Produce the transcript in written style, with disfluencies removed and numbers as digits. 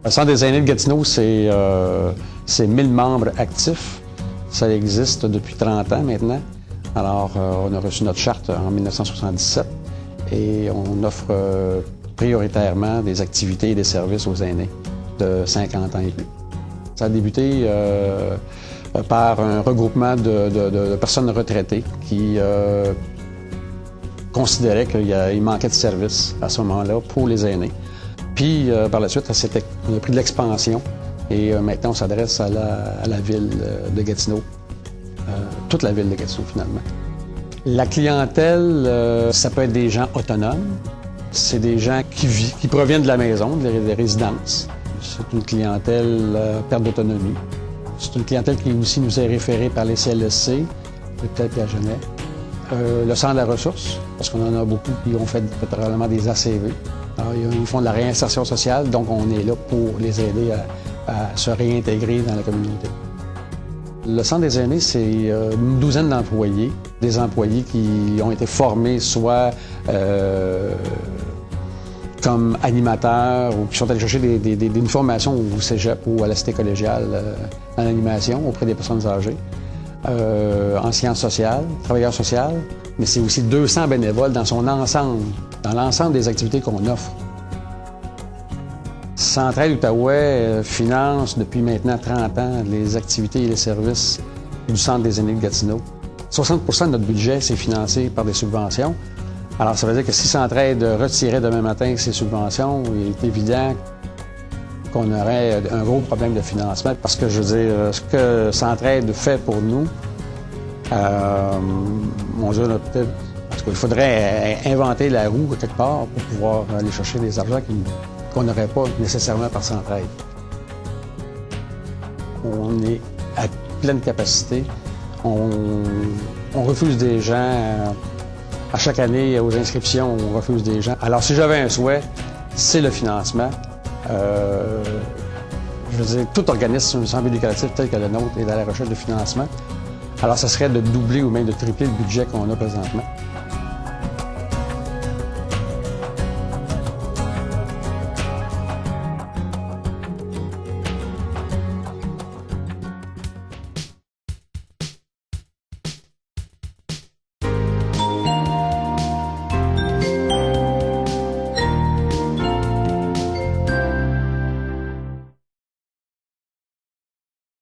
Le Centre des aînés de Gatineau, c'est 1000 membres actifs. Ça existe depuis 30 ans maintenant. Alors, on a reçu notre charte en 1977 et on offre prioritairement des activités et des services aux aînés de 50 ans et plus. Ça a débuté par un regroupement de personnes retraitées qui considéraient qu'il manquait de services à ce moment-là pour les aînés. Puis, par la suite, on a pris de l'expansion et maintenant, on s'adresse à la ville de Gatineau, toute la ville de Gatineau, finalement. La clientèle, ça peut être des gens autonomes, c'est des gens qui proviennent de la maison, des résidences. C'est une clientèle perte d'autonomie. C'est une clientèle qui aussi nous est référée par les CLSC, peut-être Pierre Genet. Le centre de la ressource, parce qu'on en a beaucoup qui ont fait probablement des ACV. Alors, ils font de la réinsertion sociale, donc on est là pour les aider à se réintégrer dans la communauté. Le Centre des aînés, c'est une douzaine d'employés, des employés qui ont été formés soit comme animateurs ou qui sont allés chercher une formation au cégep ou à la cité collégiale en animation auprès des personnes âgées, en sciences sociales, travailleurs sociaux, mais c'est aussi 200 bénévoles dans son ensemble, dans l'ensemble des activités qu'on offre. Centraide Outaouais finance depuis maintenant 30 ans les activités et les services du Centre des aînés de Gatineau. 60% de notre budget, c'est financé par des subventions. Alors, ça veut dire que si Centraide retirait demain matin ses subventions, il est évident qu'on aurait un gros problème de financement parce que, je veux dire, ce que Centraide fait pour nous, on dirait peut-être parce qu'il faudrait inventer la roue quelque part pour pouvoir aller chercher des argents qu'on n'aurait pas nécessairement par Centraide. On est à pleine capacité. On refuse des gens. À chaque année, aux inscriptions, on refuse des gens. Alors, si j'avais un souhait, c'est le financement. Je veux dire, tout organisme sans but lucratif tel que le nôtre est à la recherche de financement. Alors, ça serait de doubler ou même de tripler le budget qu'on a présentement.